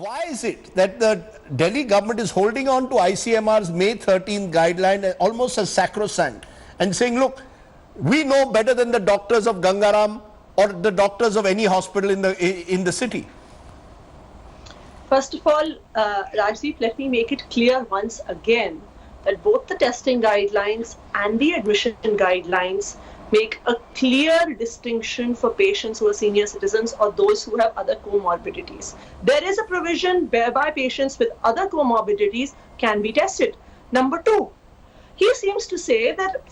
Why is it that the Delhi government is holding on to ICMR's May 13th guideline almost as sacrosanct and saying, look, we know better than the doctors of Gangaram or the doctors of any hospital in the city? First of all, Rajdeep, let me make it clear once again that both the testing guidelines and the admission guidelines make a clear distinction for patients who are senior citizens or those who have other comorbidities. There is a provision whereby patients with other comorbidities can be tested. Number two, he seems to say that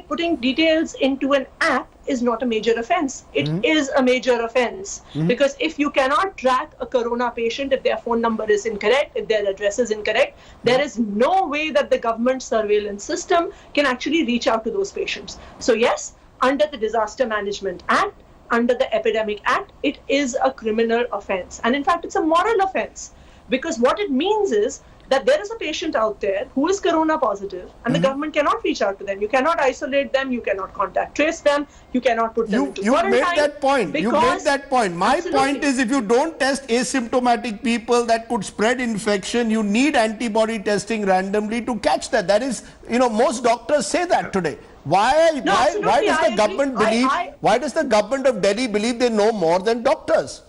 putting details into an app is not a major offense. It is a major offense because if you cannot track a corona patient, if their phone number is incorrect, if their address is incorrect, there is no way that the government surveillance system can actually reach out to those patients. So yes, under the Disaster Management Act, under the Epidemic Act, it is a criminal offense. And in fact, it's a moral offense because what it means is that there is a patient out there who is corona positive and the government cannot reach out to them. You cannot isolate them. You cannot contact trace them. You cannot put them into quarantine. You made that point. You made that point. My point is if you don't test asymptomatic people that could spread infection, you need antibody testing randomly to catch that. That is, most doctors say that today. Why does the government believe? Why does the government of Delhi believe they know more than doctors?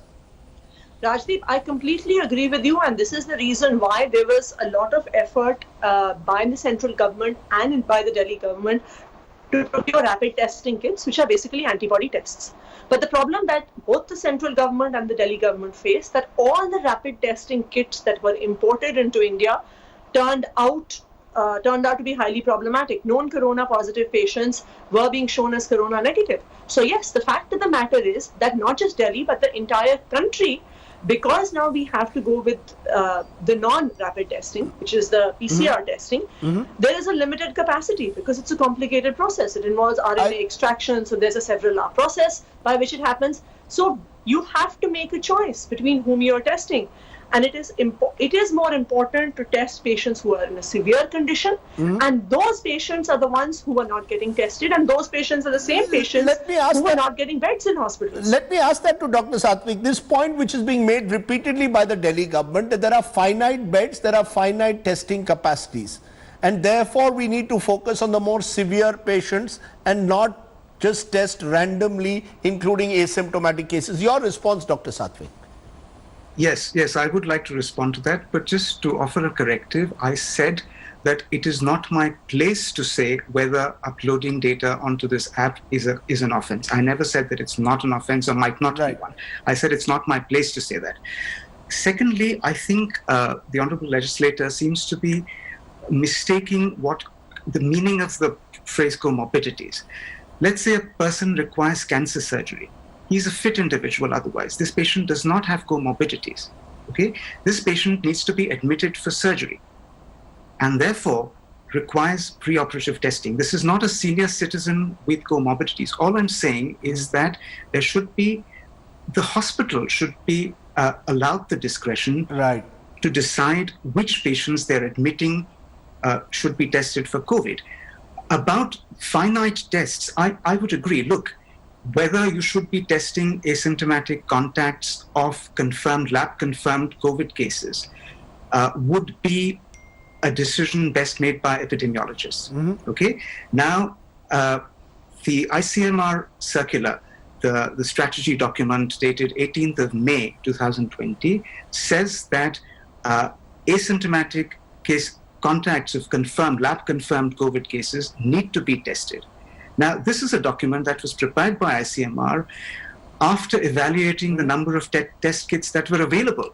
Rajdeep, I completely agree with you, and this is the reason why there was a lot of effort by the central government and by the Delhi government to procure rapid testing kits, which are basically antibody tests. But the problem that both the central government and the Delhi government faced, that all the rapid testing kits that were imported into India turned out to be highly problematic. Known corona positive patients were being shown as corona negative. So yes, the fact of the matter is that not just Delhi, but the entire country, because now we have to go with the non-rapid testing, which is the PCR testing, there is a limited capacity because it's a complicated process. It involves RNA extraction, so there's a several hour process by which it happens. So you have to make a choice between whom you're testing. And it is more important to test patients who are in a severe condition, and those patients are the ones who are not getting tested, and those patients are the same patients who are not getting beds in hospitals. Let me ask that to Dr. Satwik. This point which is being made repeatedly by the Delhi government, that there are finite beds, there are finite testing capacities, and therefore we need to focus on the more severe patients and not just test randomly, including asymptomatic cases. Your response, Dr. Satwik? Yes, I would like to respond to that, but just to offer a corrective, I said that it is not my place to say whether uploading data onto this app is an offense. I never said that it's not an offense or might not be one. I said it's not my place to say that. Secondly, I think the Honorable Legislator seems to be mistaking what the meaning of the phrase comorbidities. Let's say a person requires cancer surgery. He's a fit individual otherwise. This patient does not have comorbidities. Okay? This patient needs to be admitted for surgery and therefore requires preoperative testing. This is not a senior citizen with comorbidities. All I'm saying is that the hospital should be allowed the discretion to decide which patients they're admitting should be tested for COVID. About finite tests, I would agree. Look, whether you should be testing asymptomatic contacts of lab-confirmed COVID cases would be a decision best made by epidemiologists. Okay? Now, the ICMR circular, the strategy document dated 18th of May 2020, says that asymptomatic contacts of lab-confirmed COVID cases need to be tested. Now, this is a document that was prepared by ICMR after evaluating the number of test kits that were available.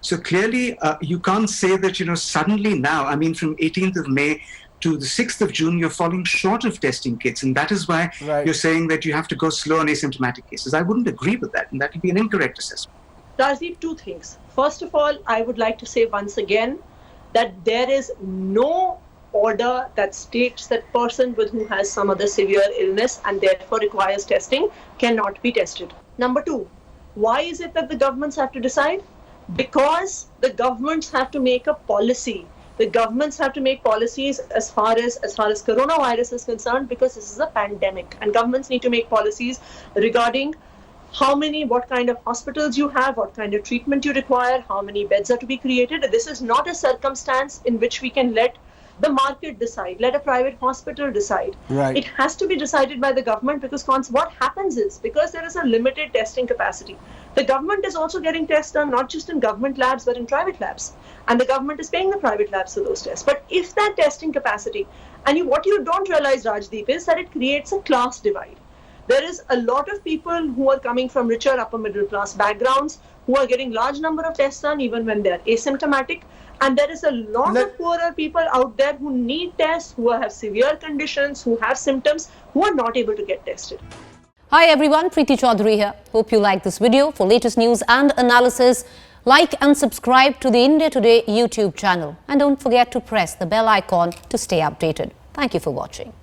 So clearly, you can't say that, suddenly now, from 18th of May to the 6th of June, you're falling short of testing kits. And that is why you're saying that you have to go slow on asymptomatic cases. I wouldn't agree with that, and that would be an incorrect assessment. Rajdeep, two things. First of all, I would like to say once again that there is no order that states that person who has some other severe illness and therefore requires testing cannot be tested. Number two, why is it that the governments have to decide? Because the governments have to make a policy. The governments have to make policies as far as coronavirus is concerned, because this is a pandemic, and governments need to make policies regarding what kind of hospitals you have, what kind of treatment you require, how many beds are to be created. This is not a circumstance in which we can let the market decide, let a private hospital decide. Right. It has to be decided by the government, because what happens is, because there is a limited testing capacity, the government is also getting tests done not just in government labs but in private labs. And the government is paying the private labs for those tests. But if that testing capacity, and what you don't realize, Rajdeep, is that it creates a class divide. There is a lot of people who are coming from richer upper middle class backgrounds who are getting large number of tests done even when they are asymptomatic. And there is a lot of poorer people out there who need tests, who have severe conditions, who have symptoms, who are not able to get tested. Hi everyone, Preeti Chaudhary here. Hope you like this video. For latest news and analysis, like and subscribe to the India Today YouTube channel. And don't forget to press the bell icon to stay updated. Thank you for watching.